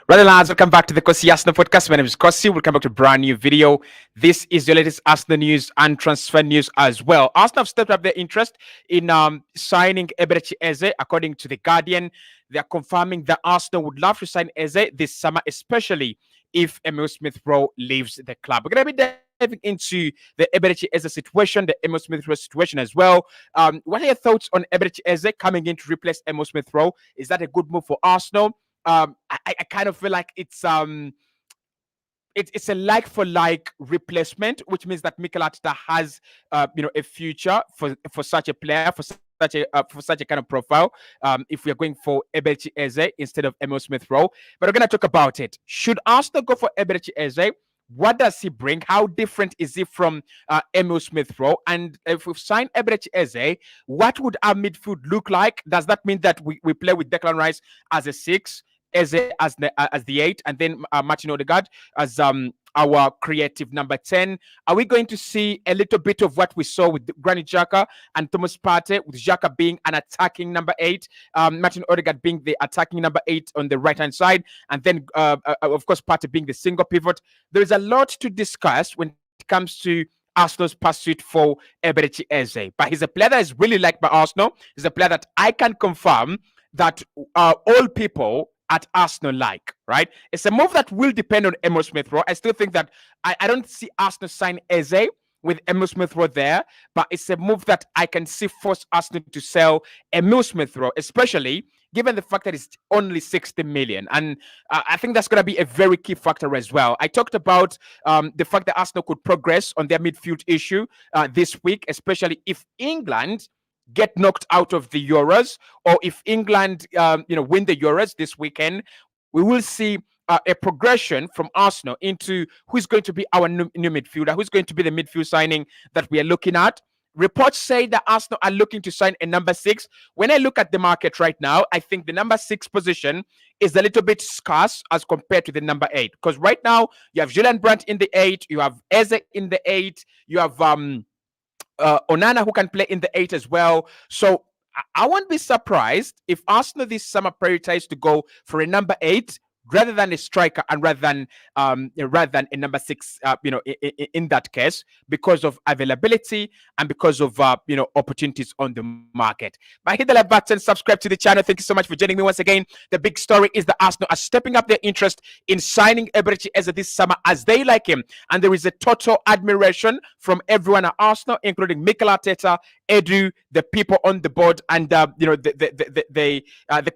Right, lads, welcome back to the Cossy Arsenal podcast. My name is Cossy. Welcome back to a brand new video. This is your latest Arsenal news and transfer news as well. Arsenal have stepped up their interest in signing Eberechi Eze. According to The Guardian, they are confirming that Arsenal would love to sign Eze this summer, especially if Smith Rowe leaves the club. We're going to be diving into the Eberechi Eze situation, the Smith Rowe situation as well. What are your thoughts on Eberechi Eze coming in to replace Smith Rowe? Is that a good move for Arsenal? I kind of feel like it's a like for like replacement, which means that Mikel Arteta has a future for such a player, for such a kind of profile. If we are going for Eberechi Eze instead of Smith Rowe, but we're gonna talk about it. Should Arsenal go for Eberechi Eze? What does he bring? How different is he from Smith Rowe? And if we've signed Eberechi Eze, what would our midfield look like? Does that mean that we play with Declan Rice as a 6? Eze as the 8, and then Martin Odegaard as our creative number 10. Are we going to see a little bit of what we saw with Granit Xhaka and Thomas Partey, with Xhaka being an attacking number 8, Martin Odegaard being the attacking number 8 on the right-hand side, and then, of course, Partey being the single pivot? There is a lot to discuss when it comes to Arsenal's pursuit for Eberechi Eze. But he's a player that is really liked by Arsenal. He's a player that I can confirm that all people at Arsenal like, right? It's a move that will depend on Smith Rowe. I still think that I don't see Arsenal sign Eze with Smith Rowe there, but it's a move that I can see force Arsenal to sell Smith Rowe, especially given the fact that it's only 60 million. And I think that's going to be a very key factor as well. I talked about the fact that Arsenal could progress on their midfield issue this week, especially if England get knocked out of the Euros, or if England, win the Euros this weekend, we will see a progression from Arsenal into who's going to be our new midfielder, who's going to be the midfield signing that we are looking at. Reports say that Arsenal are looking to sign a number 6. When I look at the market right now, I think the number 6 position is a little bit scarce as compared to the number 8. Because right now, you have Julian Brandt in the 8, you have Eze in the 8, you have Onana, who can play in the 8 as well. So I won't be surprised if Arsenal this summer prioritize to go for a number 8 rather than a striker, and rather than a number 6, in that case, because of availability and because of opportunities on the market. But hit the like button, subscribe to the channel. Thank you so much for joining me once again. The big story is that Arsenal are stepping up their interest in signing Eberechi Eze this summer, as they like him, and there is a total admiration from everyone at Arsenal, including Mikel Arteta, Edu, the people on the board, and the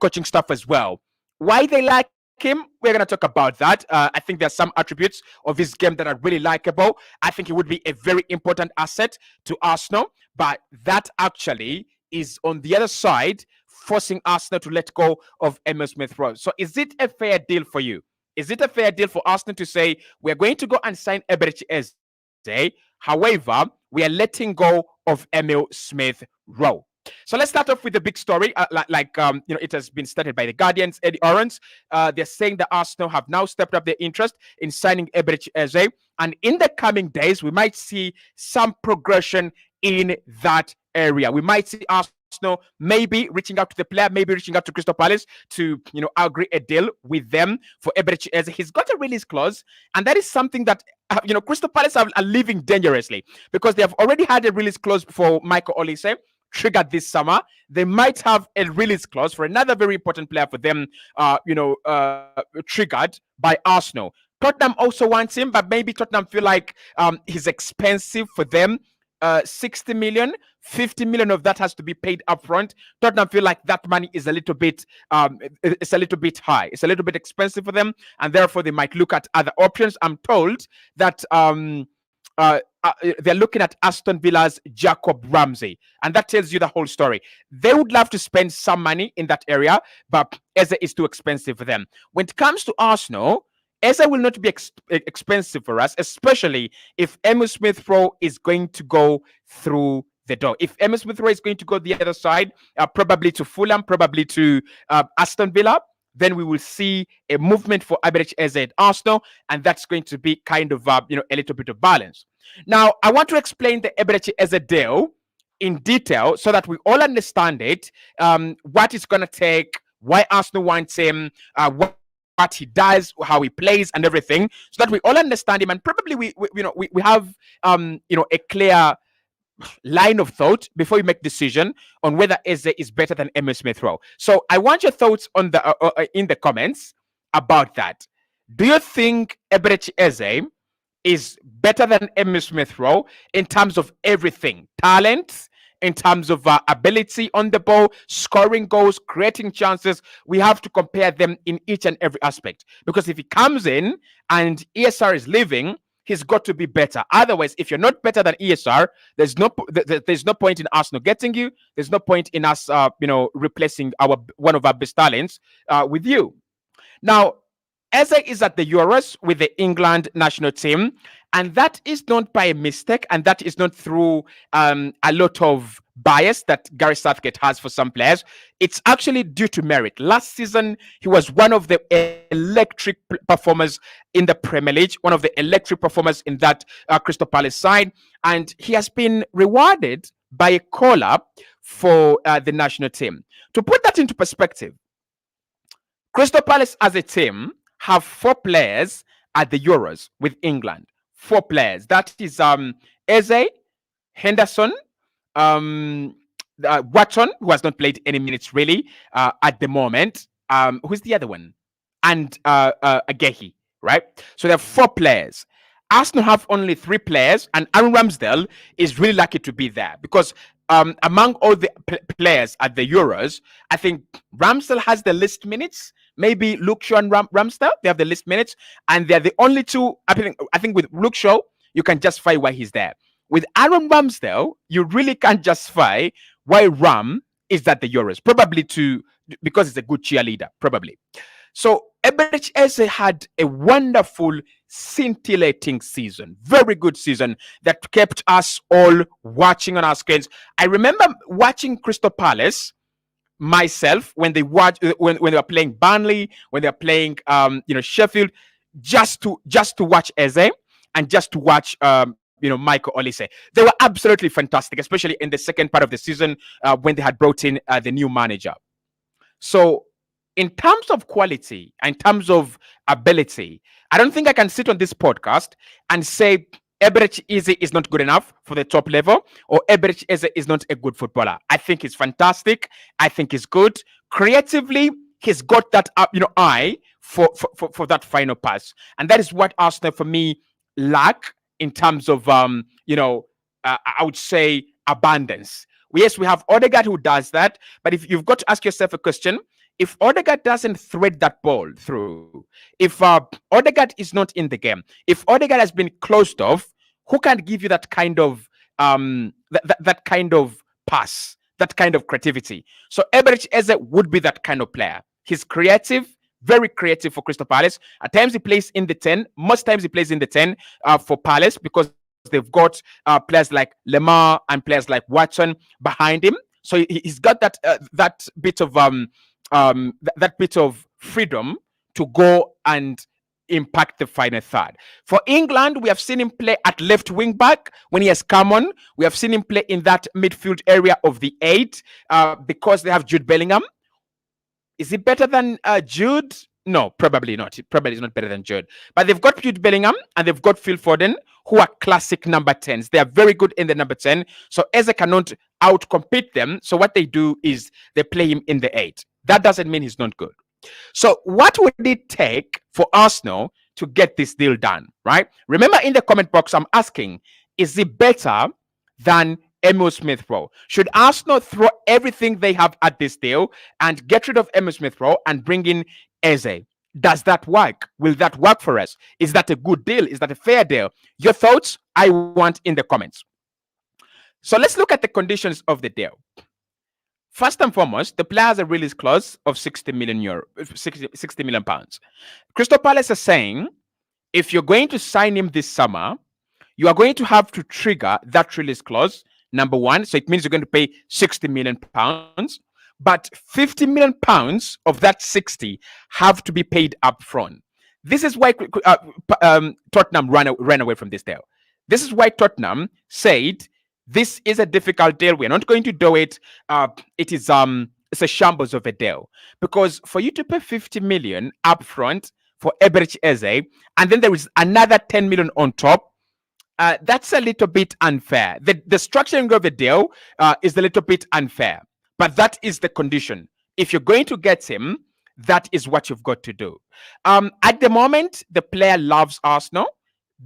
coaching staff as well. Why they like him, we're going to talk about that. I think there's some attributes of his game that are really likable. I think he would be a very important asset to Arsenal, but that actually is on the other side, forcing Arsenal to let go of Smith Rowe. So is it a fair deal for you? Is it a fair deal for Arsenal to say, we're going to go and sign Eberechi Eze, however, we are letting go of Smith Rowe? So let's start off with the big story. It has been started by the Guardian's Eddie Owens. They're saying that Arsenal have now stepped up their interest in signing Eberechi Eze, and in the coming days, we might see some progression in that area. We might see Arsenal maybe reaching out to the player, maybe reaching out to Crystal Palace to agree a deal with them for Eberechi Eze. He's got a release clause, and that is something that Crystal Palace are living dangerously, because they have already had a release clause for Michael Olise triggered this summer. They might have a release clause for another very important player for them, triggered by Arsenal. Tottenham also wants him, but maybe Tottenham feel like he's expensive for them. 60 million, 50 million of that has to be paid upfront. Tottenham feel like that money is a little bit it's a little bit high. It's a little bit expensive for them, and therefore they might look at other options. I'm told that they're looking at Aston Villa's Jacob Ramsey, and that tells you the whole story. They would love to spend some money in that area, but Eze is too expensive for them. When it comes to Arsenal, Eze will not be expensive for us, especially if Smith Rowe is going to go through the door. If Smith Rowe is going to go the other side, probably to Fulham, probably to Aston Villa, then we will see a movement for Eberechi Eze at Arsenal, and that's going to be kind of a little bit of balance. Now, I want to explain the Eberechi Eze deal in detail so that we all understand it, what it's going to take, why Arsenal wants him, what what he does, how he plays, and everything, so that we all understand him, and probably we have a clear line of thought before you make decision on whether Eze is better than Smith Rowe. So I want your thoughts on the in the comments about that. Do you think Eberechi Eze is better than Smith Rowe in terms of everything? Talent, in terms of ability on the ball, scoring goals, creating chances. We have to compare them in each and every aspect. Because if he comes in and ESR is leaving, he's got to be better. Otherwise, if you're not better than ESR, there's no point in Arsenal getting you. There's no point in us, replacing one of our best talents with you. Now, Eze is at the Euros with the England national team, and that is not by a mistake, and that is not through a lot of bias that Gary Southgate has for some players. It's actually due to merit. Last season, he was one of the electric performers in the Premier League, one of the electric performers in that Crystal Palace side, and he has been rewarded by a call-up for the national team. To put that into perspective, Crystal Palace as a team have 4 players at the Euros with England. 4 players. That is Eze, Henderson, Watson, who has not played any minutes really at the moment. Who's the other one? And Agehi, right? So there are 4 players. Arsenal have only 3 players, and Aaron Ramsdale is really lucky to be there because among all the players at the Euros, I think Ramsdale has the least minutes. Maybe Luke Shaw and Ramsdale, they have the least minutes, and they're the only 2. I think with Luke Shaw, you can justify why he's there. With Aaron Ramsdale, you really can't justify why Ram is at the Euros. Probably because he's a good cheerleader, probably. So Eberechi Eze had a wonderful, scintillating season, very good season that kept us all watching on our screens. I remember watching Crystal Palace myself when they were playing Burnley, when they were playing Sheffield, just to watch Eze and just to watch Michael Olise. They were absolutely fantastic, especially in the second part of the season when they had brought in the new manager. So in terms of quality, in terms of ability, I don't think I can sit on this podcast and say Eberechi Eze is not good enough for the top level, or Eberechi Eze is not a good footballer. I think he's fantastic. I think he's good. Creatively, he's got that eye for that final pass. And that is what Arsenal, for me, lack in terms of, I would say, abundance. Yes, we have Odegaard who does that, but if you've got to ask yourself a question, if Odegaard doesn't thread that ball through, if Odegaard is not in the game, if Odegaard has been closed off, who can give you that kind of that kind of pass, that kind of creativity? So Eberechi Eze would be that kind of player. He's creative, very creative for Crystal Palace. At times he plays in the 10. Most times he plays in the 10 for Palace because they've got players like Lemar and players like Watson behind him. So he's got that bit of that bit of freedom to go and impact the final third. For England, we have seen him play at left wing back when he has come on. We have seen him play in that midfield area of the 8 because they have Jude Bellingham. Is he better than Jude? No, probably not. He probably is not better than Jude. But they've got Jude Bellingham and they've got Phil Foden, who are classic number 10s. They are very good in the number 10. So Eze cannot outcompete them. So what they do is they play him in the 8. That doesn't mean he's not good. So what would it take for Arsenal to get this deal done, right? Remember in the comment box, I'm asking, is he better than Smith Rowe? Should Arsenal throw everything they have at this deal and get rid of Smith Rowe and bring in Eze? Does that work? Will that work for us? Is that a good deal? Is that a fair deal? Your thoughts, I want in the comments. So let's look at the conditions of the deal. First and foremost, the player has a release clause of 60 million pounds. Crystal Palace is saying, if you're going to sign him this summer, you are going to have to trigger that release clause, number 1. So it means you're going to pay 60 million pounds, but 50 million pounds of that 60 have to be paid up front. This is why Tottenham ran away from this deal. This is why Tottenham said, this is a difficult deal. We're not going to do it. It is it's a shambles of a deal, because for you to pay 50 million upfront for Eberechi Eze, and then there is another 10 million on top, that's a little bit unfair. The structuring of the deal is a little bit unfair, but that is the condition. If you're going to get him, that is what you've got to do. At the moment, the player loves Arsenal.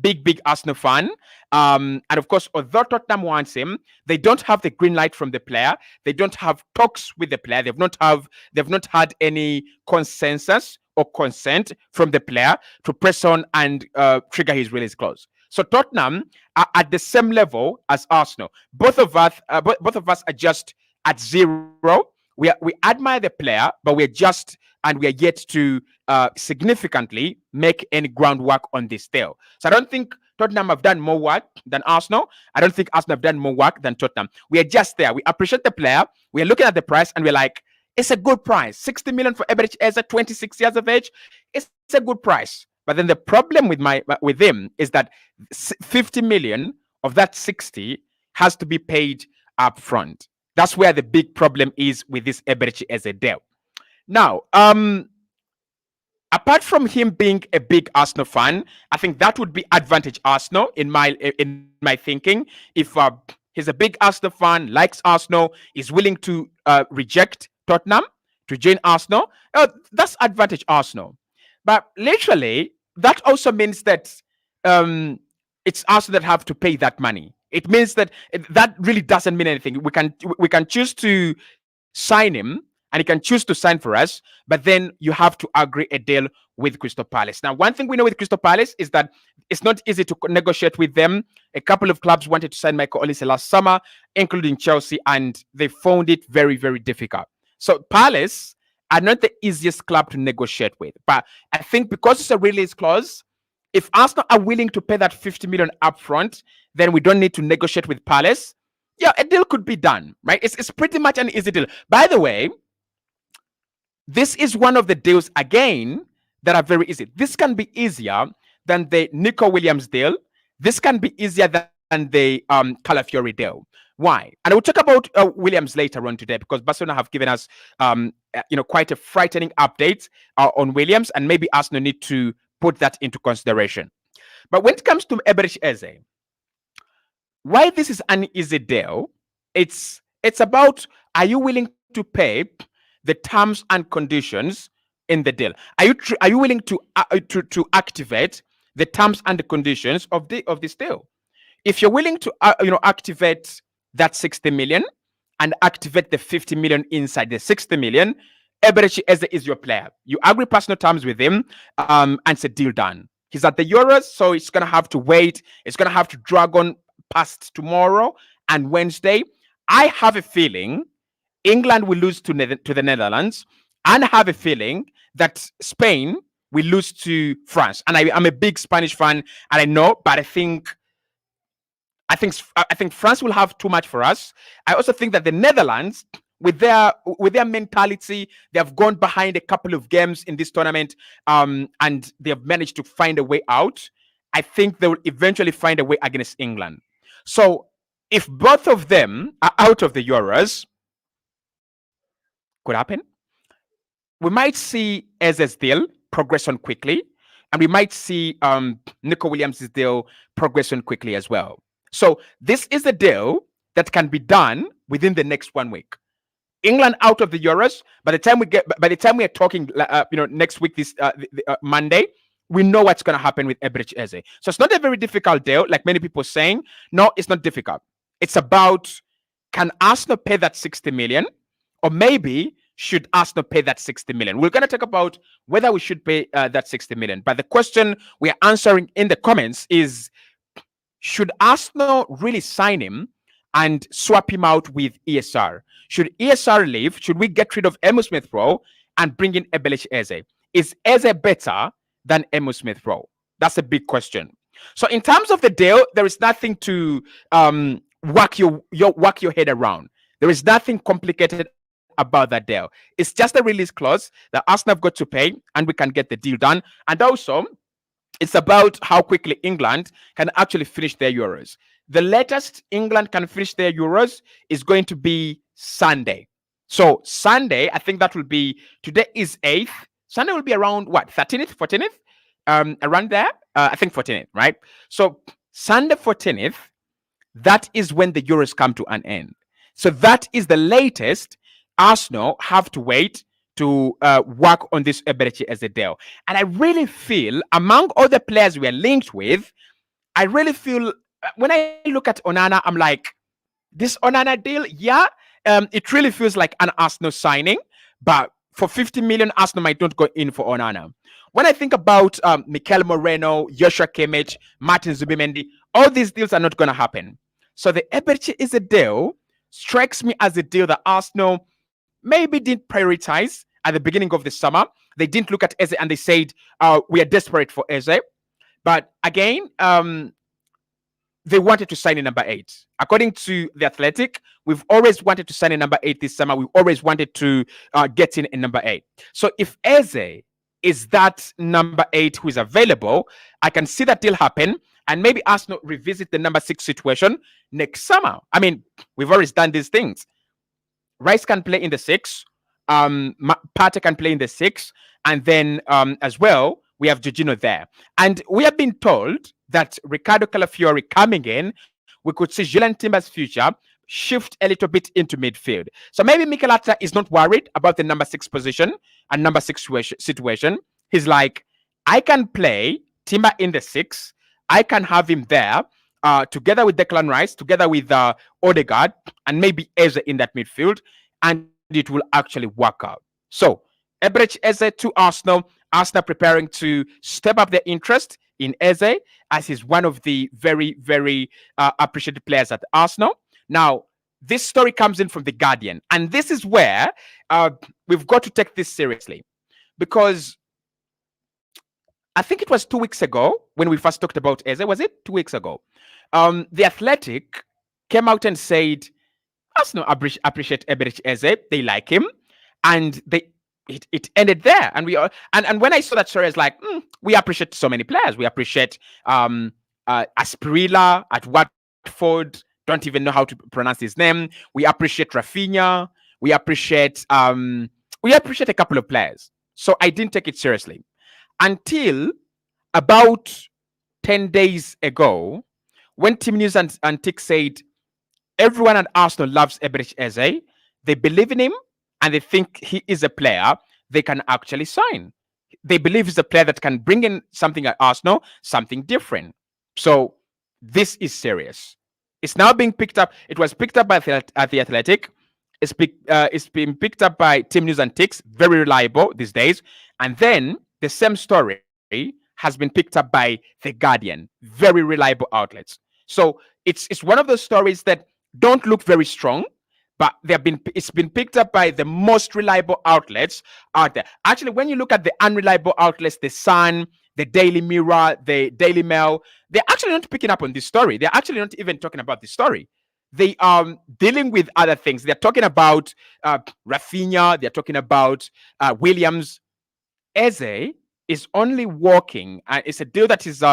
Big Arsenal fan. And of course, although Tottenham wants him, they don't have the green light from the player. They don't have talks with the player. They've not had any consensus or consent from the player to press on and trigger his release clause. So Tottenham are at the same level as Arsenal. Both of us are just at zero. We admire the player, but we are yet to significantly make any groundwork on this deal. So I don't think Tottenham have done more work than Arsenal. I don't think Arsenal have done more work than Tottenham. We are just there. We appreciate the player. We are looking at the price and we're like, it's a good price. 60 million for Eberechi Eze, 26 years of age. It's a good price. But then the problem with him is that 50 million of that 60 has to be paid up front. That's where the big problem is with this Eberechi Eze deal. Now, apart from him being a big Arsenal fan, I think that would be advantage Arsenal in my thinking. If he's a big Arsenal fan, likes Arsenal, is willing to reject Tottenham to join Arsenal, that's advantage Arsenal. But literally, that also means that it's Arsenal that have to pay that money. It means that that really doesn't mean anything. We can choose to sign him, and he can choose to sign for us, but then you have to agree a deal with Crystal Palace. Now, one thing we know with Crystal Palace is that it's not easy to negotiate with them. A couple of clubs wanted to sign Michael Olise last summer, including Chelsea, and they found it very, very difficult. So Palace are not the easiest club to negotiate with. But I think because it's a release clause, if Arsenal are willing to pay that 50 million upfront, then we don't need to negotiate with Palace. Yeah, a deal could be done, right? It's pretty much an easy deal. By the way, this is one of the deals, again, that are very easy. This can be easier than the Nico Williams deal. This can be easier than the Calafiori deal. Why? And I will talk about Williams later on today, because Barcelona have given us quite a frightening update on Williams, and maybe Arsenal need to put that into consideration. But when it comes to Eberechi Eze, why this is an easy deal, it's about, are you willing to pay the terms and conditions in the deal? Are you willing to activate the terms and the conditions of this deal? If you're willing to activate that 60 million and activate the 50 million inside the 60 million, Eberechi Eze is your player. You agree personal terms with him, and it's a deal done. He's at the Euros, so it's gonna have to wait. It's gonna have to drag on past tomorrow and Wednesday. I have a feeling England will lose to the Netherlands, and I have a feeling that Spain will lose to France. And I'm a big Spanish fan, and I know, but I think France will have too much for us. I also think that the Netherlands, with their mentality, they have gone behind a couple of games in this tournament, and they have managed to find a way out. I think they will eventually find a way against England. So if both of them are out of the Euros, could happen. We might see Eze's deal progress on quickly, and we might see Nico Williams' deal progress on quickly as well. So this is a deal that can be done within the next 1 week. England out of the Euros. By the time we are talking, next week, this Monday, we know what's going to happen with Eberechi Eze. So it's not a very difficult deal, like many people are saying. No, it's not difficult. It's about, can Arsenal pay that 60 million, or maybe should Arsenal pay that 60 million? We're going to talk about whether we should pay that 60 million. But the question we are answering in the comments is, should Arsenal really sign him and swap him out with ESR? Should ESR leave? Should we get rid of Smith Rowe and bring in Eberechi Eze? Is Eze better than Smith Rowe? That's a big question. So in terms of the deal, there is nothing to work your head around. There is nothing complicated about that deal. It's just a release clause that Arsenal have got to pay, and we can get the deal done. And also, it's about how quickly England can actually finish their Euros. The latest England can finish their Euros is going to be Sunday. So Sunday, I think that will be, today is 8th. Sunday will be around what, 13th, 14th, around there. I think 14th, right? So Sunday 14th, that is when the Euros come to an end. So that is the latest Arsenal have to wait to work on this Eberechi as a deal. And I really feel, among all the players we are linked with, I really feel when I look at Onana, I'm like, this Onana deal, yeah, it really feels like an Arsenal signing, but for 50 million, Arsenal might not go in for Onana. When I think about Mikel Moreno, Joshua Kimmich, Martin Zubimendi, all these deals are not going to happen. So the Eberechi is a deal, strikes me as a deal that Arsenal maybe didn't prioritize at the beginning of the summer. They didn't look at Eze and they said, we are desperate for Eze. But again, they wanted to sign a number 8. According to The Athletic, we've always wanted to sign a number 8 this summer. We always wanted to get in a number 8. So if Eze is that number 8 who is available, I can see that deal happen. And maybe Arsenal revisit the number 6 situation next summer. I mean, we've always done these things. Rice can play in the 6. Partey can play in the 6. And then as well, we have Jorginho there. And we have been told that Ricardo Calafiori coming in, we could see Julian Timber's future shift a little bit into midfield. So maybe Mikel Arteta is not worried about the number 6 position and number 6 situation. He's like, I can play Timber in the 6. I can have him there together with Declan Rice, together with Odegaard, and maybe Eze in that midfield, and it will actually work out. So Eberechi Eze to Arsenal. Arsenal preparing to step up their interest in Eze, as he's one of the very, very appreciated players at Arsenal. Now, this story comes in from The Guardian, and this is where we've got to take this seriously, because I think it was 2 weeks ago when we first talked about Eze. Was it 2 weeks ago? The Athletic came out and said, Arsenal appreciate Eberechi Eze. They like him, and it ended there. And we and when I saw that story, I was like, we appreciate so many players. We appreciate Asprilla at Watford. Don't even know how to pronounce his name. We appreciate Raphinha. We appreciate a couple of players. So I didn't take it seriously until about 10 days ago, when Team News and Tick said everyone at Arsenal loves Eberechi Eze. They believe in him, and they think he is a player they can actually sign. They believe he's a player that can bring in something at Arsenal, something different. So this is serious. It's now being picked up. It was picked up at the Athletic. It's been picked up by Team News and Ticks, very reliable these days. And then the same story has been picked up by The Guardian, very reliable outlets. So it's one of those stories that don't look very strong, but it's been picked up by the most reliable outlets out there. Actually, when you look at the unreliable outlets, the Sun, the Daily Mirror, the Daily Mail, they're actually not picking up on this story. They're actually not even talking about this story. They are dealing with other things. They're talking about Raphinha. They're talking about Williams. Eze is only working. It's a deal that is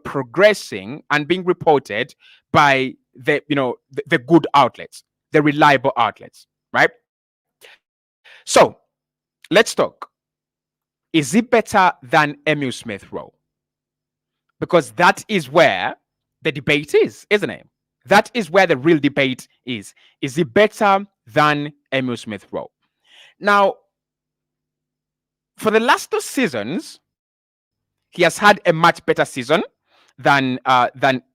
progressing and being reported by the good outlets, the reliable outlets, right? So let's talk. Is he better than Emil Smith Rowe? Because that is where the debate is, isn't it? That is where the real debate is. Is he better than Emil Smith Rowe? Now, for the last 2 seasons, he has had a much better season than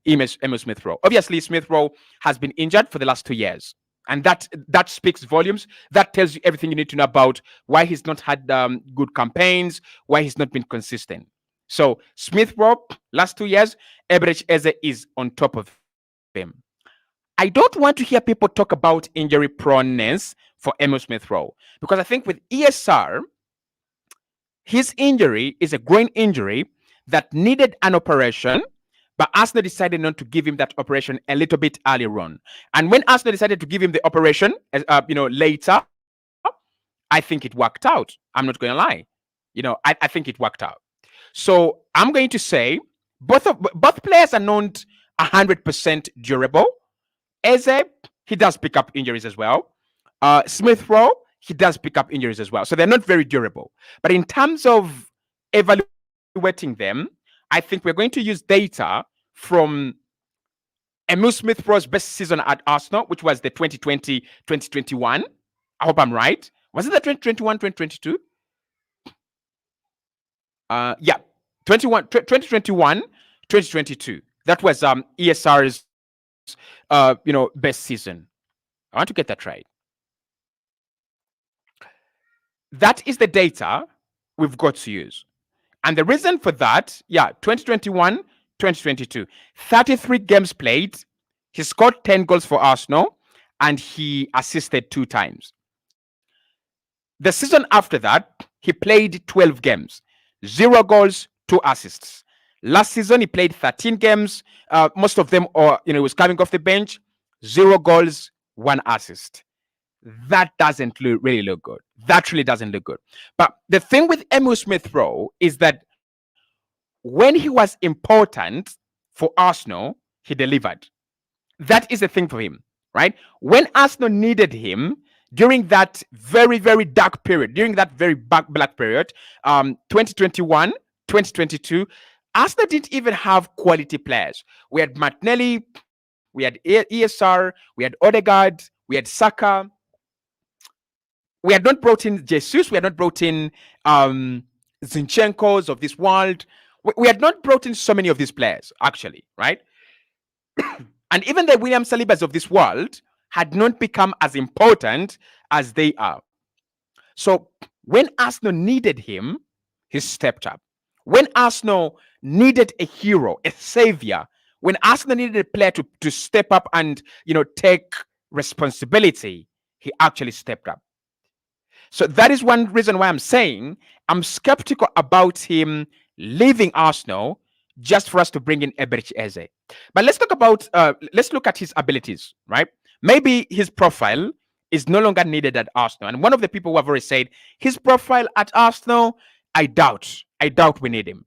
Emil Smith Rowe. Obviously, Smith Rowe has been injured for the last 2 years. And that speaks volumes. That tells you everything you need to know about why he's not had good campaigns, why he's not been consistent. So Smith Rowe, last 2 years, Eberechi Eze is on top of him. I don't want to hear people talk about injury proneness for Emil Smith Rowe, because I think with ESR, his injury is a groin injury that needed an operation, but Arsenal decided not to give him that operation a little bit earlier on. And when Arsenal decided to give him the operation, later, I think it worked out. I'm not going to lie. I think it worked out. So I'm going to say both players are not 100% durable. Eze, he does pick up injuries as well. Smith Rowe, he does pick up injuries as well. So they're not very durable. But in terms of evaluating them, I think we're going to use data from Emil Smith Rowe's best season at Arsenal, which was the 2020-2021. I hope I'm right. Was it the 2021-2022? Yeah, 2021-2022. That was ESR's best season. I want to get that right. That is the data we've got to use. And the reason for that, 2021, 2022, 33 games played. He scored 10 goals for Arsenal and he assisted 2 times. The season after that, he played 12 games, 0 goals, 2 assists. Last season, he played 13 games. Most of them was coming off the bench, 0 goals, 1 assist. That doesn't really look good. That really doesn't look good. But the thing with Emil Smith Rowe is that when he was important for Arsenal, he delivered. That is the thing for him, right? When Arsenal needed him during that very, very dark period, during that very black period, 2021, 2022, Arsenal didn't even have quality players. We had Martinelli, we had ESR, we had Odegaard, we had Saka. We had not brought in Jesus. We had not brought in Zinchenko's of this world. We had not brought in so many of these players, actually, right? And even the William Salibas of this world had not become as important as they are. So when Arsenal needed him, he stepped up. When Arsenal needed a hero, a savior, when Arsenal needed a player to step up and take responsibility, he actually stepped up. So that is one reason why I'm saying I'm skeptical about him leaving Arsenal just for us to bring in Eberechi Eze. But let's look at his abilities, right? Maybe his profile is no longer needed at Arsenal. And one of the people who have already said his profile at Arsenal, I doubt we need him.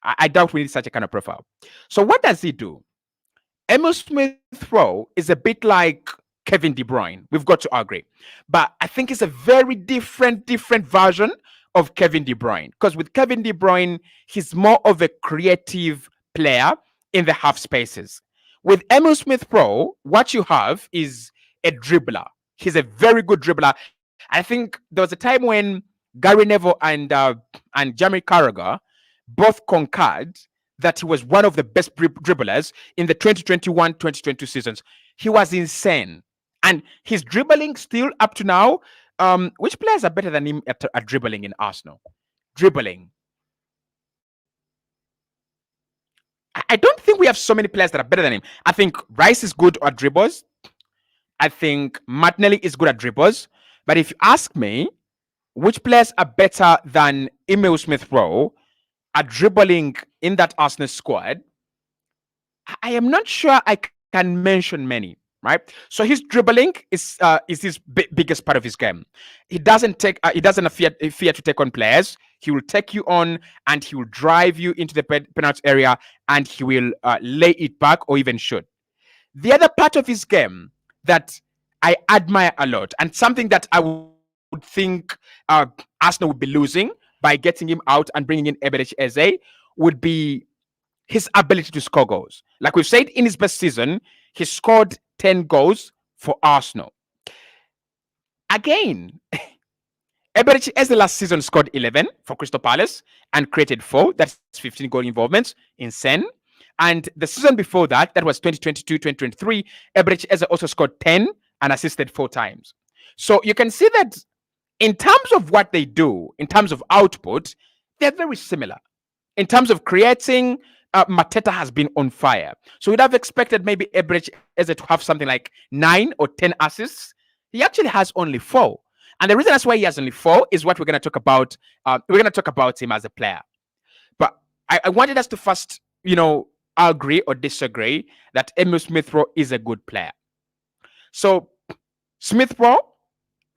I doubt we need such a kind of profile. So what does he do? Emil Smith Rowe is a bit like Kevin De Bruyne. We've got to agree. But I think it's a very different version of Kevin De Bruyne. Because with Kevin De Bruyne, he's more of a creative player in the half spaces. With Emil Smith Rowe, what you have is a dribbler. He's a very good dribbler. I think there was a time when Gary Neville and Jamie Carragher both concurred that he was one of the best dribblers in the 2021-2022 seasons. He was insane. And he's dribbling still up to now. Which players are better than him at dribbling in Arsenal? Dribbling. I don't think we have so many players that are better than him. I think Rice is good at dribbles. I think Martinelli is good at dribbles. But if you ask me, which players are better than Emil Smith Rowe at dribbling in that Arsenal squad, I am not sure I can mention many. Right, so his dribbling is his biggest part of his game. He doesn't fear to take on players. He will take you on and he will drive you into the penalty area and he will lay it back or even shoot. The other part of his game that I admire a lot and something that I would think Arsenal would be losing by getting him out and bringing in Eberechi Eze would be his ability to score goals. Like we've said, in his best season, he scored 10 goals for Arsenal. Again, Eberechi Eze last season scored 11 for Crystal Palace and created 4. That's 15 goal involvements. Insane. And the season before that, that was 2022-2023, Eberechi Eze also scored 10 and assisted 4 times. So you can see that in terms of what they do, in terms of output, they're very similar. In terms of creating, Mateta has been on fire. So we'd have expected maybe Eberechi Eze to have something like 9 or 10 assists. He actually has only 4. And the reason that's why he has only 4 is what we're going to talk about. We're going to talk about him as a player. But I wanted us to first, agree or disagree that Emil Smith Rowe is a good player. So Smith Rowe,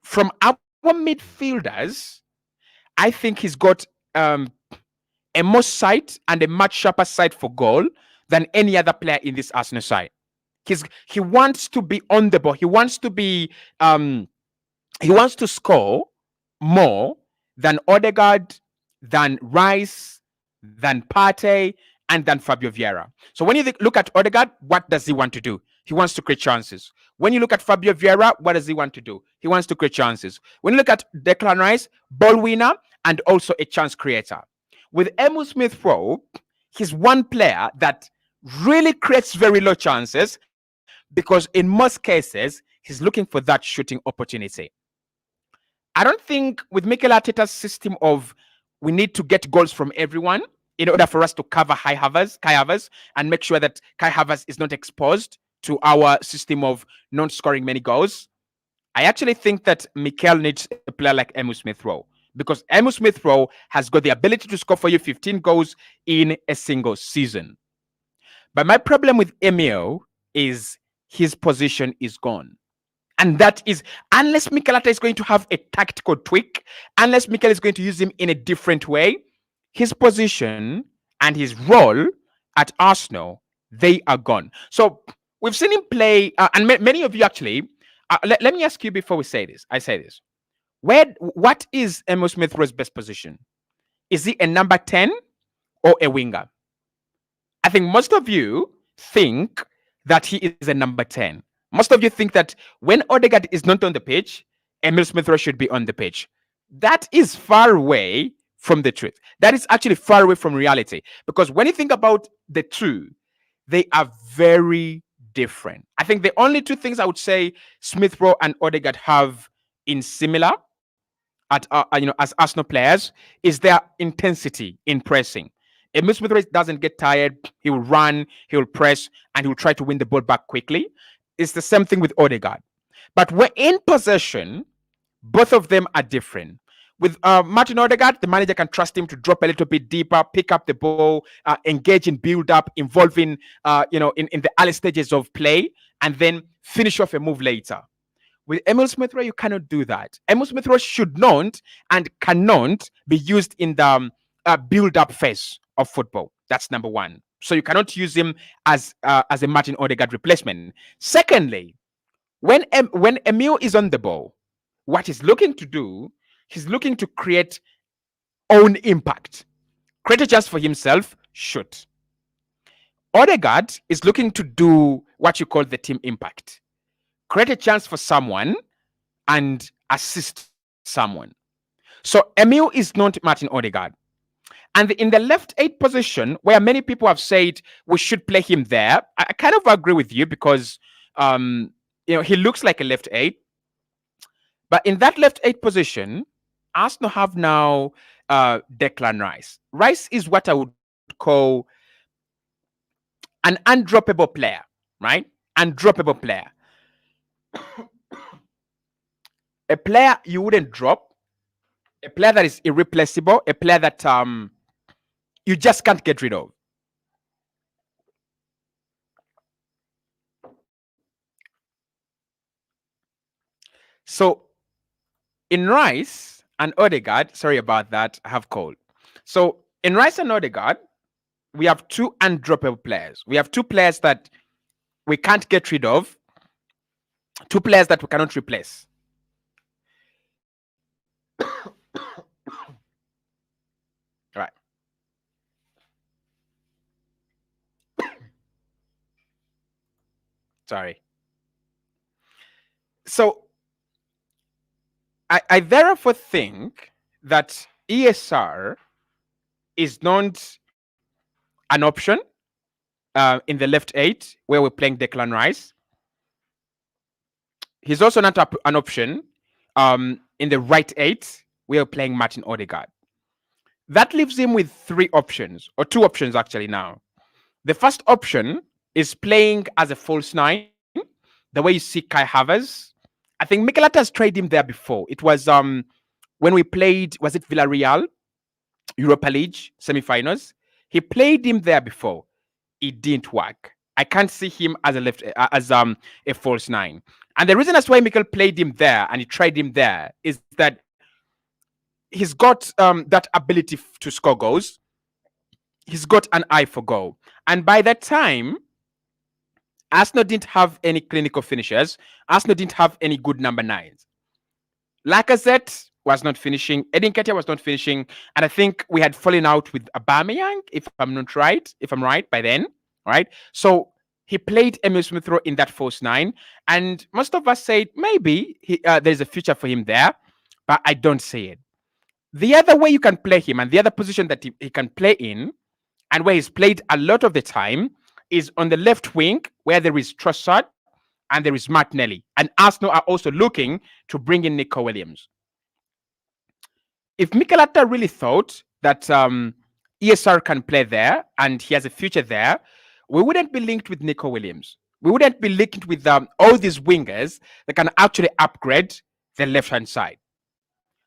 from our midfielders, I think he's got a more sight and a much sharper sight for goal than any other player in this Arsenal side. He wants to be on the ball. He wants to be He wants to score more than Odegaard, than Rice, than Partey, and than Fabio Vieira. So when you look at Odegaard, what does he want to do? He wants to create chances. When you look at Fabio Vieira, what does he want to do? He wants to create chances. When you look at Declan Rice, ball winner and also a chance creator. With Smith Rowe, he's one player that really creates very low chances because in most cases, he's looking for that shooting opportunity. I don't think with Mikel Arteta's system of we need to get goals from everyone in order for us to cover Kai Havertz, and make sure that Kai Havertz is not exposed to our system of not scoring many goals. I actually think that Mikel needs a player like Smith Rowe, because Smith Rowe has got the ability to score for you 15 goals in a single season. But my problem with Emil is his position is gone. And that is, unless Mikel Arteta is going to have a tactical tweak, unless Mikel is going to use him in a different way, his position and his role at Arsenal, they are gone. So we've seen him play, and many of you actually, let me ask you before we say this. I say this. What is Emil Smith Rowe's best position? Is he a number 10 or a winger? I think most of you think that he is a number 10. Most of you think that when Odegaard is not on the pitch, Emil Smith Rowe should be on the pitch. That is far away from the truth. That is actually far away from reality. Because when you think about the two, they are very different. I think the only two things I would say Smith Rowe and Odegaard have in similar at as Arsenal players is their intensity in pressing. Emil Smith Rowe doesn't get tired. He will run, he will press, and he will try to win the ball back quickly. It's the same thing with Odegaard. But when in possession, both of them are different. With Martin Odegaard, the manager can trust him to drop a little bit deeper, pick up the ball, engage in build-up, involving in the early stages of play, and then finish off a move later. With Emil Smith Rowe, you cannot do that. Emil Smith Rowe should not and cannot be used in the build-up phase of football. That's number one. So you cannot use him as a Martin Odegaard replacement. Secondly, when Emil is on the ball, what he's looking to do, he's looking to create own impact. Create a chance for himself, shoot. Odegaard is looking to do what you call the team impact. Create a chance for someone and assist someone. So Emil is not Martin Odegaard. And in the left 8 position, where many people have said we should play him there, I kind of agree with you because he looks like a left 8. But in that left 8 position, Arsenal have now Declan Rice. Rice is what I would call an undroppable player, right? Undroppable player. A player you wouldn't drop, a player that is irreplaceable, a player that you just can't get rid of. So in Rice and Odegaard, sorry about that, I have cold. So in Rice and Odegaard, we have two undroppable players. We have two players that we can't get rid of, two players that we cannot replace. Right. Sorry. So I therefore think that ESR is not an option in the left 8 where we're playing Declan Rice. He's also not an option in the right 8 where we're playing Martin Odegaard. That leaves him with 3 options, or 2 options actually now. The first option is playing as a false 9, the way you see Kai Havertz. I think Mikel Arteta has tried him there before. It was when we played, was it Villarreal, Europa League semi-finals? He played him there before. It didn't work. I can't see him as a false 9. And the reason that's why Mikel played him there and he tried him there is that he's got that ability to score goals. He's got an eye for goal. And by that time, Arsenal didn't have any clinical finishers. Arsenal didn't have any good number 9s. Lacazette was not finishing. Edin Ketia was not finishing, and I think we had fallen out with Aubameyang, if I'm not right, if I'm right by then, right? So he played Emil Smith Rowe in that false nine, and most of us said maybe there's a future for him there, but I don't see it. The other way you can play him, and the other position that he can play in, and where he's played a lot of the time, is on the left wing, where there is Trossard and there is Martinelli. And Arsenal are also looking to bring in Nico Williams. If Mikel Arteta really thought that ESR can play there and he has a future there, we wouldn't be linked with Nico Williams. We wouldn't be linked with all these wingers that can actually upgrade the left-hand side.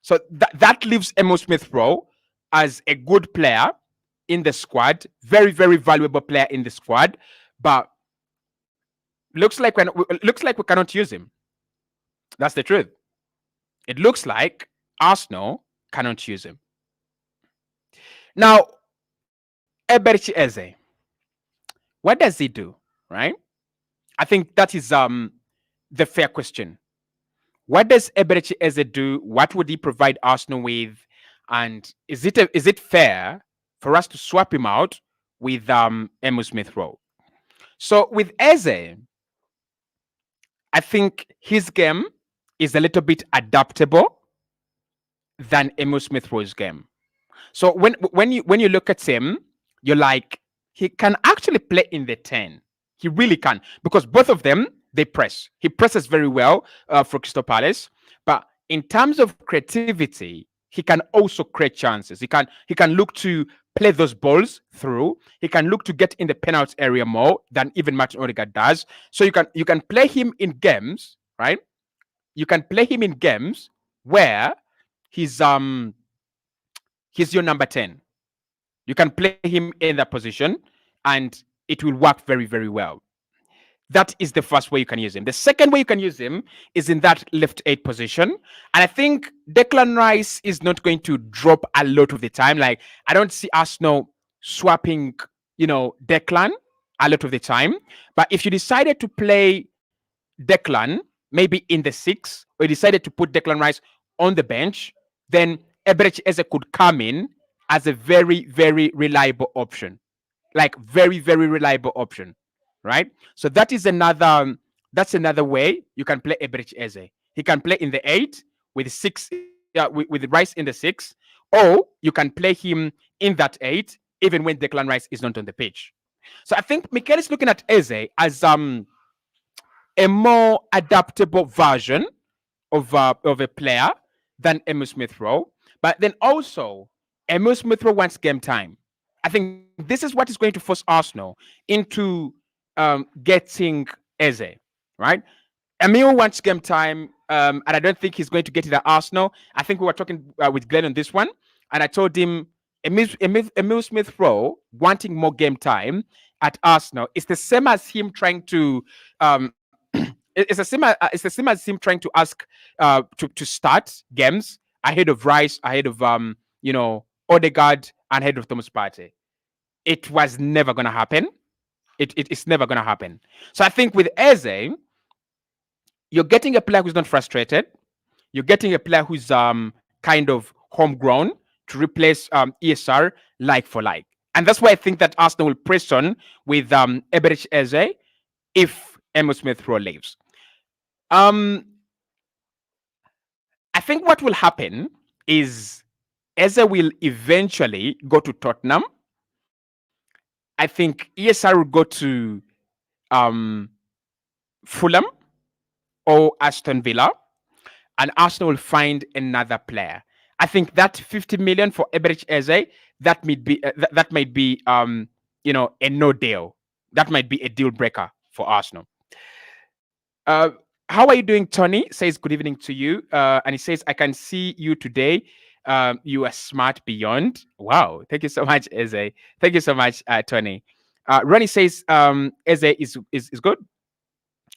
So that leaves Emil Smith Rowe as a good player in the squad, very, very valuable player in the squad, but looks like we cannot use him. That's the truth. It looks like Arsenal cannot use him. Now, Eberechi Eze, what does he do, right? I think that is the fair question. What does Eberechi Eze do? What would he provide Arsenal with? And is it fair for us to swap him out with Emil Smith Rowe? So with Eze, I think his game is a little bit adaptable than Emil Smith Rowe's game. So when you look at him, you're like, he can actually play in the 10. He really can, because both of them, they press. He presses very well for Crystal Palace, but in terms of creativity, he can also create chances. He can look to play those balls through. He can look to get in the penalty area more than even Martin Odegaard does. So you can play him in games, right? You can play him in games where he's your number 10. You can play him in that position and it will work very, very well. That is the first way you can use him. The second way you can use him is in that left 8 position. And I think Declan Rice is not going to drop a lot of the time. Like, I don't see Arsenal swapping, Declan a lot of the time. But if you decided to play Declan, maybe in the 6, or you decided to put Declan Rice on the bench, then Eberechi Eze could come in as a very, very reliable option. Like, very, very reliable option. Right? So that is another way you can play Eberechi Eze. He can play in the 8 with 6 with Rice in the 6, or you can play him in that 8 even when Declan Rice is not on the pitch. So I think Mikel is looking at Eze as a more adaptable version of a player than Emil Smith Rowe. But then also, Emil Smith Rowe wants game time. I think this is what is going to force Arsenal into getting Eze, right? Emil wants game time, and I don't think he's going to get it at Arsenal. I think we were talking with Glenn on this one, and I told him Emil Smith Rowe wanting more game time at Arsenal. It's the same as him trying to it's the same as him trying to ask to start games ahead of Rice, ahead of Odegaard, and ahead of Thomas Partey. It was never going to happen. It's never going to happen. So I think with Eze, you're getting a player who's not frustrated. You're getting a player who's kind of homegrown to replace ESR like for like. And that's why I think that Arsenal will press on with Eberechi Eze if Emil Smith Rowe leaves. I think what will happen is Eze will eventually go to Tottenham. I think ESR will go to Fulham or Aston Villa, and Arsenal will find another player. I think that 50 million for Eberechi Eze, that might be a no deal. That might be a deal breaker for Arsenal. How are you doing, Tony? Says good evening to you, and he says I can see you today. You are smart beyond. Wow. Thank you so much, Eze. Thank you so much, Tony. Ronnie says Eze is good.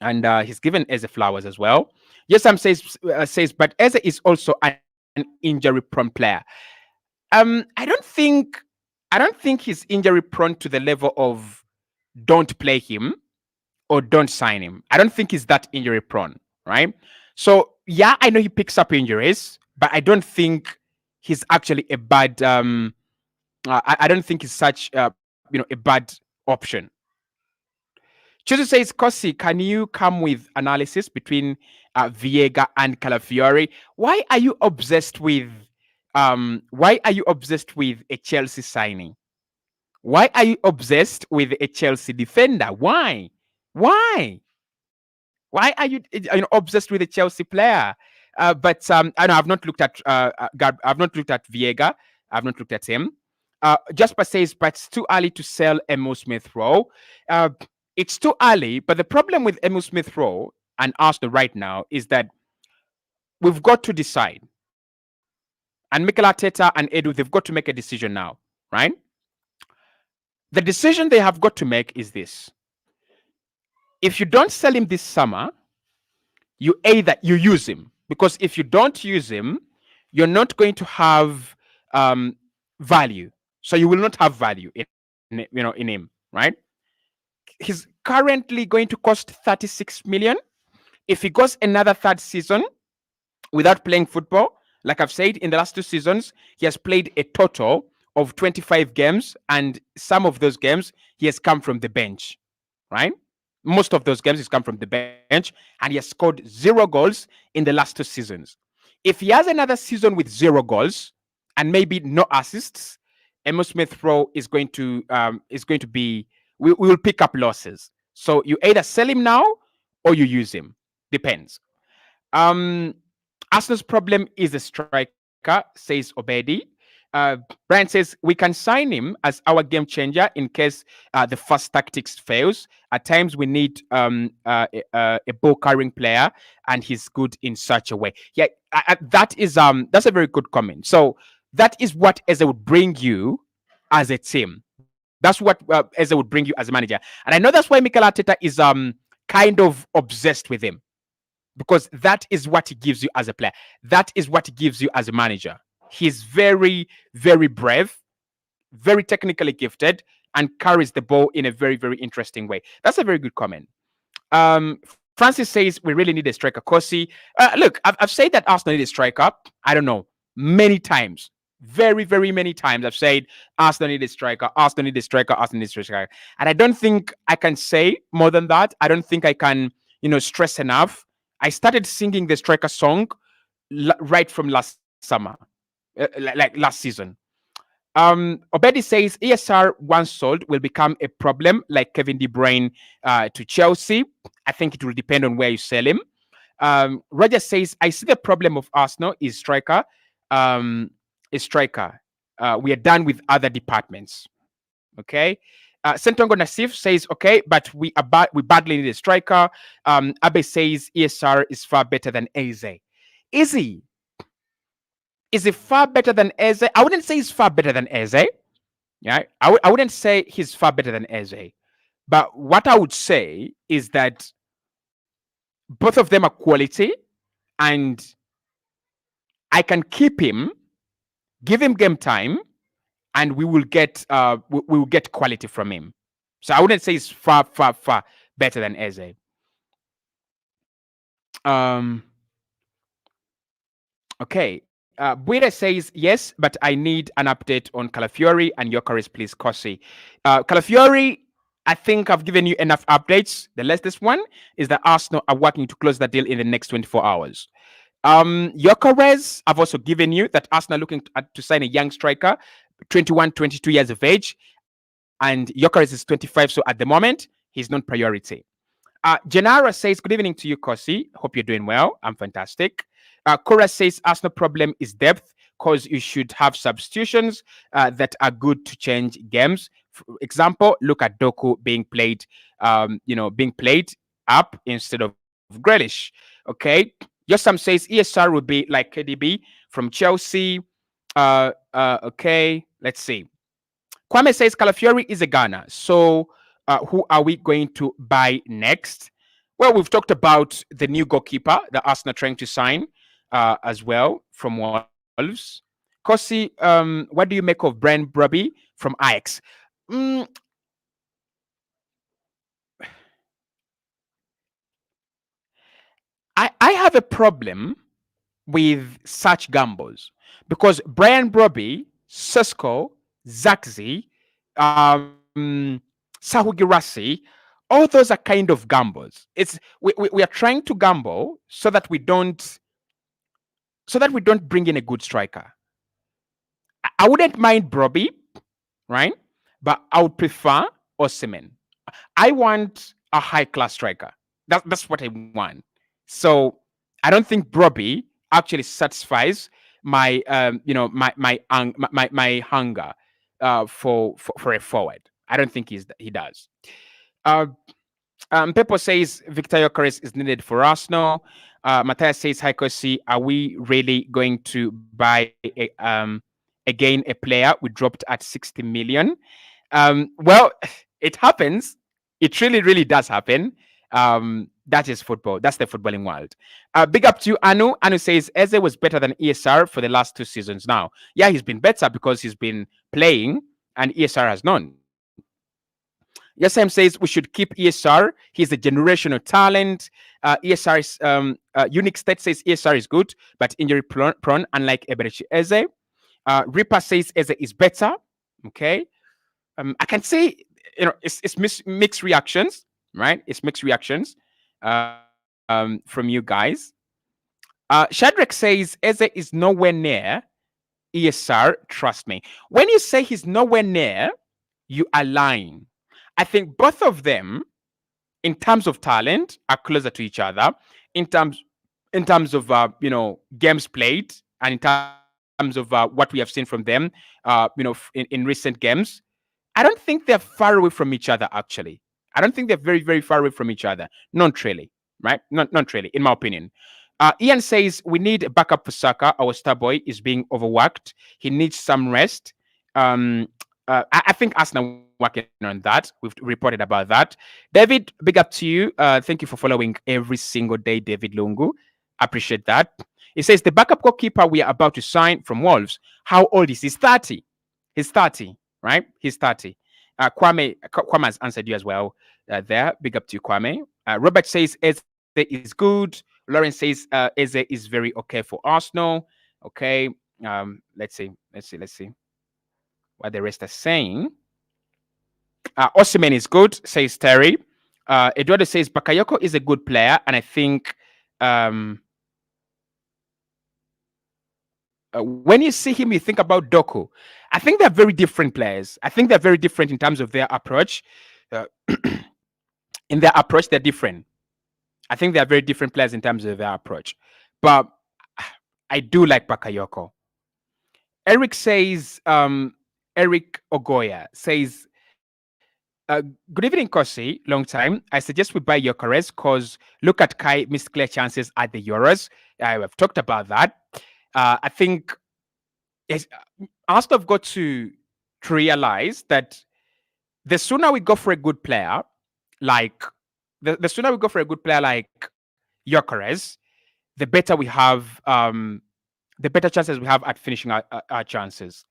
And he's given Eze flowers as well. Yes, Sam says, but Eze is also an injury-prone player. I don't think he's injury-prone to the level of don't play him or don't sign him. I don't think he's that injury-prone, right? So Yeah, I know he picks up injuries, but I don't think he's actually a bad. I don't think he's such a bad option. Chuzu says, Cossy, can you come with analysis between Viega and Calafiori? Why are you obsessed with a Chelsea signing? Why are you obsessed with a Chelsea defender? Why? Why? Why are you obsessed with a Chelsea player? But I know I've not looked at I've not looked at Viega. I've not looked at him. Jasper says, but it's too early to sell Emil Smith Rowe. Uh, it's too early, but the problem with Emil Smith Rowe and Arsenal right now is that we've got to decide. And Mikel Arteta and Edu, they've got to make a decision now, right? The decision they have got to make is this. If you don't sell him this summer, you use him, because if you don't use him, you're not going to have value. So you will not have value in him, right? He's currently going to cost 36 million. If he goes another third season without playing football, like I've said, in the last 2 seasons, he has played a total of 25 games, and some of those games he has come from the bench, right? Most of those games he's come from the bench, and he has scored 0 goals in the last 2 seasons. If he has another season with 0 goals and maybe no assists, Emil Smith Rowe is going to be we will pick up losses. So you either sell him now or you use him. Depends. Um, Arsenal's problem is a striker, says Obedi. Brian says we can sign him as our game changer in case the first tactics fails. At times we need a ball carrying player, and he's good in such a way. Yeah, that's a very good comment. So that is what Eze would bring you as a team. That's what Eze would bring you as a manager, and I know that's why Mikel Arteta is kind of obsessed with him, because that is what he gives you as a player. That is what he gives you as a manager. He's very, very brave, very technically gifted, and carries the ball in a very, very interesting way. That's a very good comment. Francis says we really need a striker. Cossy, look, I've said that Arsenal need a striker. I don't know, many times. Very, very many times I've said Arsenal need a striker, Arsenal need a striker, Arsenal need a striker. And I don't think I can say more than that. I don't think I can, stress enough. I started singing the striker song right from last summer, like last season. Obedi says ESR once sold will become a problem like Kevin De Bruyne to Chelsea. I think it will depend on where you sell him. Roger says I see the problem of Arsenal is striker. We are done with other departments. Okay. Sentongo Nassif says, okay, but we badly need a striker. Abe says ESR is far better than Eze. Is he? Is he far better than Eze? I wouldn't say he's far better than Eze. Yeah, I wouldn't say he's far better than Eze. But what I would say is that both of them are quality, and I can keep him, give him game time, and we will get quality from him. So I wouldn't say he's far, far, far better than Eze. Okay. Buira says, yes, but I need an update on Calafiori and Gyökeres, please, Cossy. Calafiori, I think I've given you enough updates. The latest one is that Arsenal are working to close the deal in the next 24 hours. Gyökeres, I've also given you that Arsenal are looking to sign a young striker, 21, 22 years of age, and Gyökeres is 25, so at the moment, he's non-priority. Janara says, good evening to you, Cossy. Hope you're doing well. I'm fantastic. Cora says, Arsenal problem is depth, because you should have substitutions that are good to change games. For example, look at Doku being played up instead of Grealish. Okay. Yosam says ESR would be like KDB from Chelsea. Okay. Let's see. Kwame says Calafiori is a Ghana. So who are we going to buy next? Well, we've talked about the new goalkeeper that Arsenal are trying to sign as well from Wolves. Cossy, what do you make of Brian Brobby from Ajax? I have a problem with such gambles because Brian Broby, Cisco, Zaxi, um, Sahugirasi, all those are kind of gambles. We are trying to gamble so that we don't bring in a good striker. I wouldn't mind Broby, right? But I would prefer Osimhen. I want a high class striker. That's what I want. So I don't think Broby actually satisfies my my hunger for a forward. I don't think he does. Uh, Pepo says Victor Gyökeres is needed for Arsenal. Matthias says, "Hi Cossy, are we really going to buy again a player we dropped at 60 million?" Well, it happens. It really does happen. That is football. That's the footballing world. Big up to you, Anu. Anu says Eze was better than ESR for the last 2 seasons now. Yeah, he's been better because he's been playing and ESR has none. Yes, Sam says we should keep ESR. He's a generational talent. ESR is Unique State says ESR is good, but injury prone, unlike Eberechi Eze. Reaper says Eze is better. Okay. I can say, it's mixed reactions, right? It's mixed reactions from you guys. Shadrach says Eze is nowhere near ESR. Trust me. When you say he's nowhere near, you are lying. I think both of them, in terms of talent, are closer to each other. In terms of games played, and in terms of what we have seen from them, in recent games, I don't think they're far away from each other. Actually, I don't think they're very far away from each other. Not really, right? Not really, in my opinion. Ian says we need a backup for Saka. Our star boy is being overworked. He needs some rest. I think Arsenal working on that. We've reported about that. David, big up to you. Thank you for following every single day, David Lungu. Appreciate that. It says the backup goalkeeper we are about to sign from Wolves. How old is he? He's 30. He's 30, right? He's 30. Kwame has answered you as well there. Big up to you, Kwame. Robert says Eze is good. Lauren says Eze is very okay for Arsenal. Okay. Let's see what the rest are saying. Osimhen is good, says Terry. Eduardo says Bakayoko is a good player, and I think when you see him, you think about Doku. I think they're very different players. I think they're very different in terms of their approach. In their approach, they're different. I think they're very different players in terms of their approach. But I do like Bakayoko. Eric says, Eric Ogoya says, good evening, Cossy. Long time. I suggest we buy Gyökeres because look at Kai missed clear chances at the Euros. I've talked about that. I think Arsenal have got to realize that the sooner we go for a good player, like the sooner we go for a good player like Gyökeres, the better we have, the better chances we have at finishing our chances.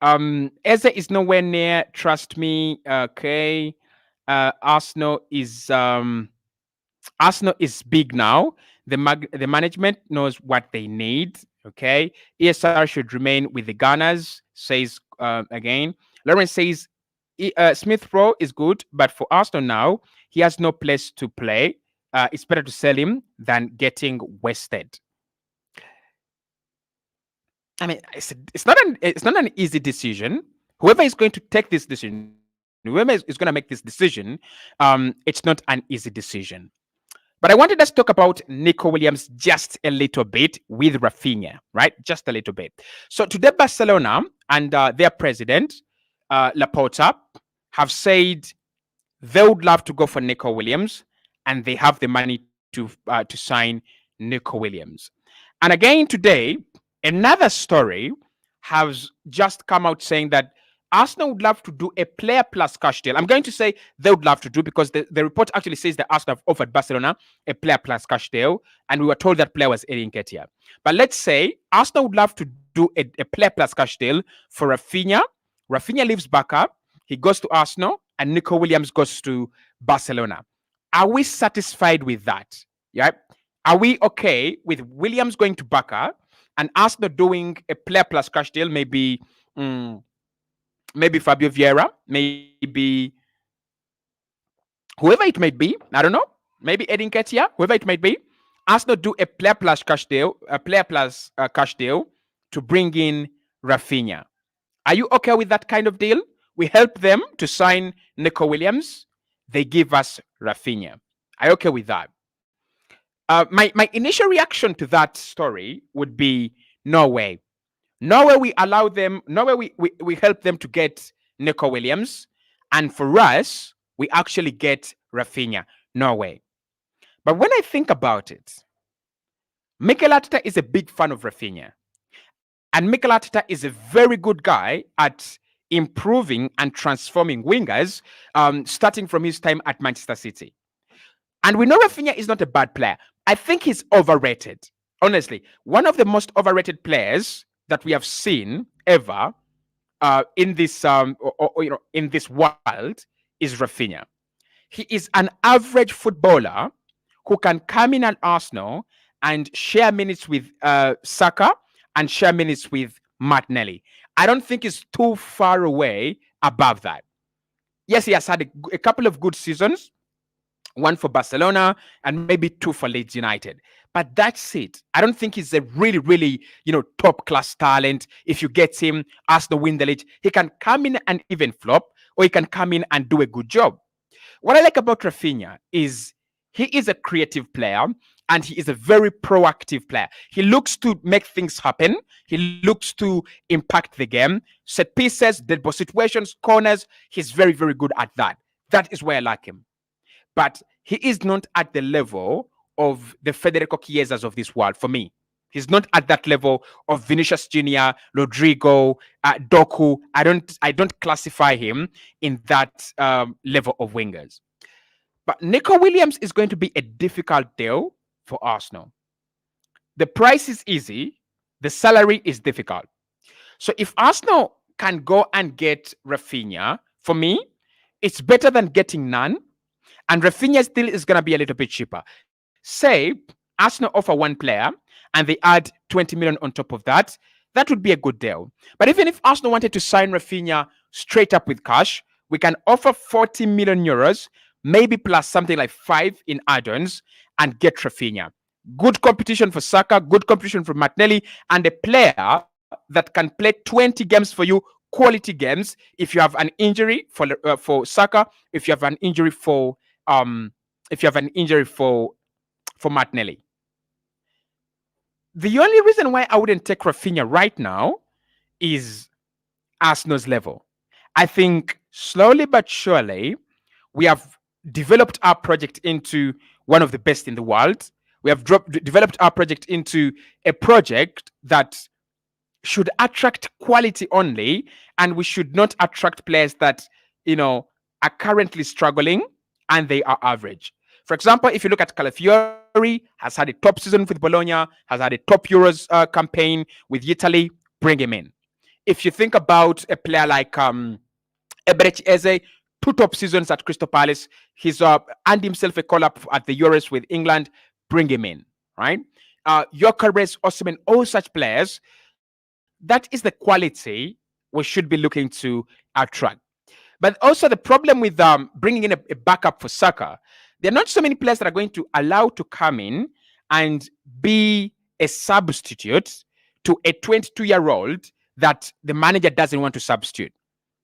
Eze is nowhere near. Trust me. Okay. Arsenal is big now. The management knows what they need. Okay. ESR should remain with the Gunners. Says again. Lawrence says Smith Rowe is good, but for Arsenal now, he has no place to play. It's better to sell him than getting wasted. I mean, it's not an easy decision. Whoever is going to take this decision, whoever is going to make this decision, it's not an easy decision. But I wanted us to talk about Nico Williams just a little bit with Raphinha, right? Just a little bit. So today, Barcelona and their president, Laporta, have said they would love to go for Nico Williams, and they have the money to sign Nico Williams. And again today, another story has just come out saying that Arsenal would love to do a player plus cash deal. I'm going to say they would love to do because the report actually says that Arsenal have offered Barcelona a player plus cash deal, and we were told that player was Eddie Nketiah. But let's say Arsenal would love to do a player plus cash deal for Raphinha. Raphinha leaves Barca, he goes to Arsenal, and Nico Williams goes to Barcelona. Are we satisfied with that? Yeah. Are we okay with Williams going to Barca and Arsenal doing a player plus cash deal? Mm, maybe Fabio Vieira, maybe whoever it might be. I don't know. Maybe Edin Ketia, whoever it might be. Arsenal do a player plus cash deal, cash deal to bring in Raphinha. Are you okay with that kind of deal? We help them to sign Nico Williams. They give us Raphinha. Are you okay with that? My initial reaction to that story would be no way. Norway, we allow them, Norway, we help them to get Nico Williams. And for us, we actually get Raphinha. Norway. But when I think about it, Mikel Arteta is a big fan of Raphinha. And Mikel Arteta is a very good guy at improving and transforming wingers, starting from his time at Manchester City. And we know Raphinha is not a bad player. I think he's overrated. Honestly, one of the most overrated players that we have seen ever in this in this world is Raphinha. He is an average footballer who can come in at Arsenal and share minutes with Saka and share minutes with Martinelli. I don't think he's too far away above that. Yes, he has had a couple of good seasons, one for Barcelona and maybe two for Leeds United. But that's it. I don't think he's a really, top class talent. If you get him, Arsenal win the league. He can come in and even flop, or he can come in and do a good job. What I like about Raphinha is he is a creative player and he is a very proactive player. He looks to make things happen. He looks to impact the game. Set pieces, dead ball situations, corners. He's very, very good at that. That is why I like him. But he is not at the level of the Federico Chiesas of this world for me. He's not at that level of Vinicius Junior, Rodrigo, Doku. I don't classify him in that level of wingers. But Nico Williams is going to be a difficult deal for Arsenal. The price is easy. The salary is difficult. So if Arsenal can go and get Raphinha, for me, it's better than getting none. And Raphinha still is going to be a little bit cheaper. Say Arsenal offer one player and they add 20 million on top of that. That would be a good deal. But even if Arsenal wanted to sign Raphinha straight up with cash, we can offer 40 million euros, maybe plus something like 5 in add-ons, and get Raphinha. Good competition for Saka, good competition for Martinelli, and a player that can play 20 games for you, quality games. If you have an injury for Saka, if you have an injury for Martinelli. The only reason why I wouldn't take Raphinha right now is Arsenal's level. I think slowly but surely we have developed our project into one of the best in the world. We have developed our project into a project that should attract quality only, and we should not attract players that are currently struggling and they are average. For example, if you look at Calafiori, has had a top season with Bologna, has had a top Euros campaign with Italy, bring him in. If you think about a player like Eberechi Eze, 2 top seasons at Crystal Palace, he's earned himself a call-up at the Euros with England, bring him in, right? Gyökeres, Osimhen, all such players, that is the quality we should be looking to attract. But also the problem with bringing in a backup for Saka, there are not so many players that are going to allow to come in and be a substitute to a 22-year-old that the manager doesn't want to substitute.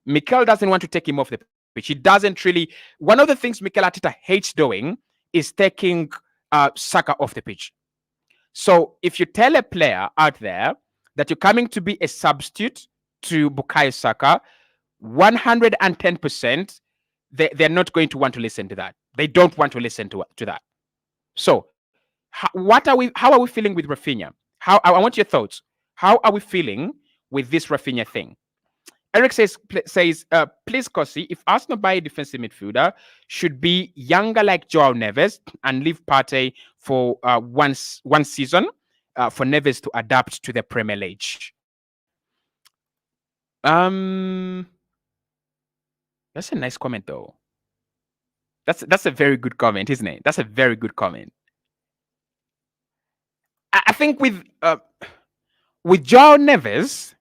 Mikel doesn't want to take him off the pitch. He doesn't really. One of the things Mikel Arteta hates doing is taking Saka off the pitch. So if you tell a player out there that you're coming to be a substitute to Bukayo Saka, 110%, they're not going to want to listen to that. They don't want to listen to that. So, how are we feeling with Raphinha? I want your thoughts. How are we feeling with this Raphinha thing? Eric says, please, Cossy, if Arsenal buy a defensive midfielder, should be younger like Joao Neves and leave Partey for one season for Neves to adapt to the Premier League. That's a nice comment, though. That's a very good comment, isn't it? That's a very good comment. think with Joao Neves,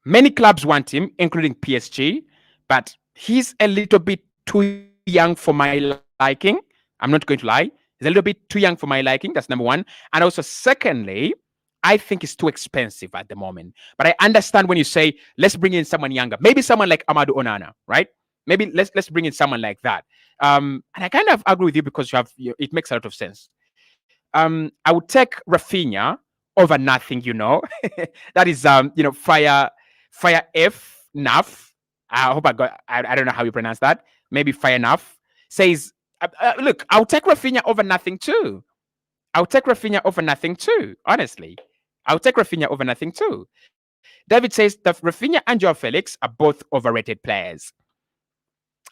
many clubs want him, including PSG, but he's a little bit too young for my liking. I'm not going to lie. He's a little bit too young for my liking. That's number one. And also, secondly, I think it's too expensive at the moment. But I understand when you say, let's bring in someone younger. Maybe someone like Amadou Onana, right? Maybe let's bring in someone like that. And I kind of agree with you because it makes a lot of sense. I would take Raphinha over nothing, that is, Fire F Naf. I hope I don't know how you pronounce that. Maybe Fire Naf says, look, I'll take Raphinha over nothing too. Honestly. I'll take Raphinha over nothing too. David says that Raphinha and Joao Felix are both overrated players.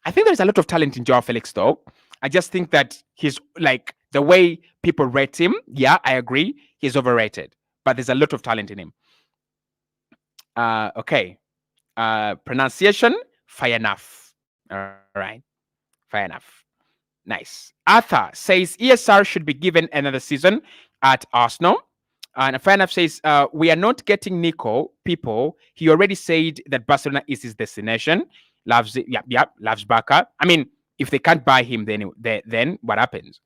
I think there's a lot of talent in Joao Felix, though. I just think that he's like the way people rate him. Yeah, I agree. He's overrated, but there's a lot of talent in him. Okay. Pronunciation, fair enough. All right. Fair enough. Nice. Arthur says ESR should be given another season at Arsenal. And fair enough says, we are not getting Nico, people. He already said that Barcelona is his destination. Loves it. Yeah, loves Barca. I mean, if they can't buy him, then what happens?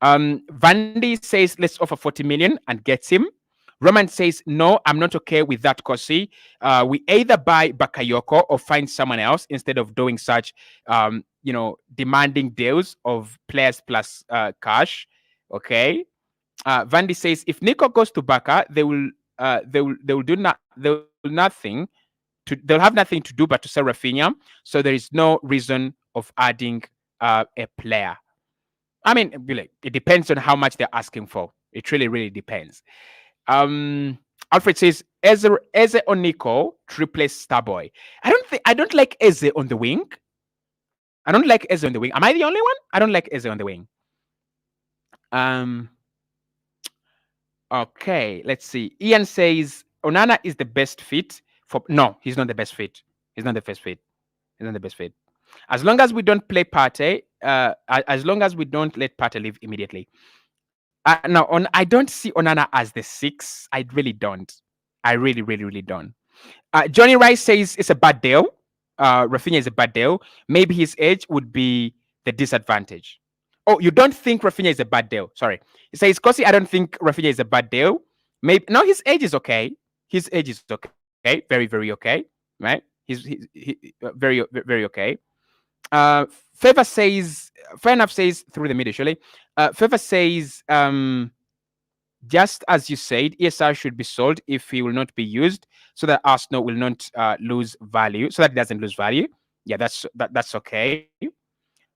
Vandy says, let's offer 40 million and gets him. Roman says, no, I'm not okay with that, Cossy. We either buy Bakayoko or find someone else instead of doing such, demanding deals of players plus cash. Okay. Vandy says, if Nico goes to Barca, they'll have nothing to do but to sell Raphinha. So there is no reason of adding a player. I mean, it depends on how much they're asking for. It really, really depends. Alfred says Eze or Nico to replace Starboy. I don't like Eze on the wing. Am I the only one? I don't like Eze on the wing. Okay, let's see. Ian says Onana is the best fit for. No, he's not the best fit. He's not the best fit. As long as we don't play Partey, as long as we don't let Partey leave immediately. Now, I don't see Onana as the 6. I really don't. I really, really, really don't. Johnny Rice says it's a bad deal. Raphinha is a bad deal. Maybe his age would be the disadvantage. Oh, you don't think Raphinha is a bad deal? Sorry. He says, Cossy, I don't think Raphinha is a bad deal. Maybe no, his age is okay. Okay. Very, very okay. Right? He's very, very okay. Favor says, fair enough says through the middle, surely. Favor says, just as you said, ESR should be sold if he will not be used, so that Arsenal will not lose value, so that it doesn't lose value. Yeah, that's okay.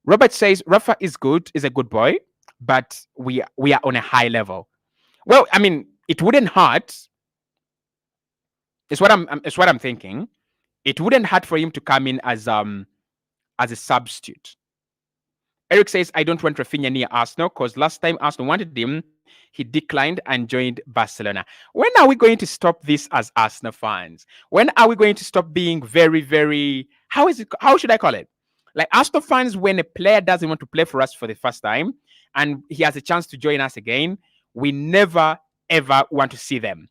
Robert says Rafa is a good boy, but we are on a high level. Well, I mean, it wouldn't hurt. It's what I'm thinking. It wouldn't hurt for him to come in as a substitute. Eric says, I don't want Raphinha near Arsenal because last time Arsenal wanted him, he declined and joined Barcelona. When are we going to stop this as Arsenal fans? When are we going to stop being very, very, how should I call it? Like Arsenal fans, when a player doesn't want to play for us for the first time and he has a chance to join us again, we never, ever want to see them.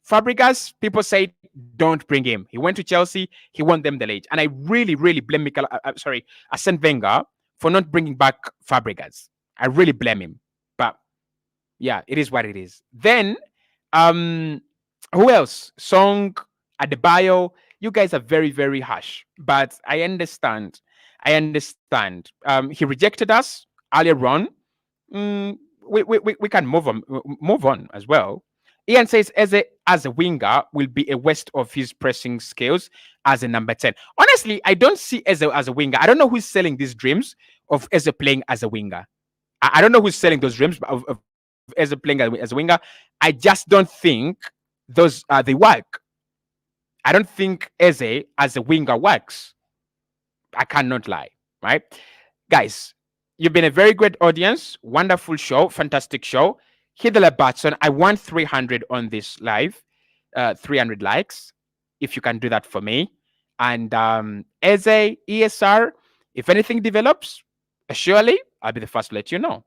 Fabregas, people say, don't bring him. He went to Chelsea. He won them the league. And I really, really blame Arsene Wenger for not bringing back Fabregas. I really blame him. But yeah, it is what it is. Then, who else? Song, Adebayo. You guys are very, very harsh. But I understand. He rejected us earlier on. We can move on as well. Ian says Eze as a winger will be a waste of his pressing skills as a number 10. Honestly, I don't see Eze as a winger. I don't know who's selling these dreams of Eze playing as a winger. I don't know who's selling those dreams of Eze playing as a winger. I just don't think they work. I don't think Eze as a winger works. I cannot lie, right? Guys, you've been a very great audience. Wonderful show. Fantastic show. Hit the like button. I want 300 on this live. 300 likes. If you can do that for me. And Eze, ESR, if anything develops, surely I'll be the first to let you know.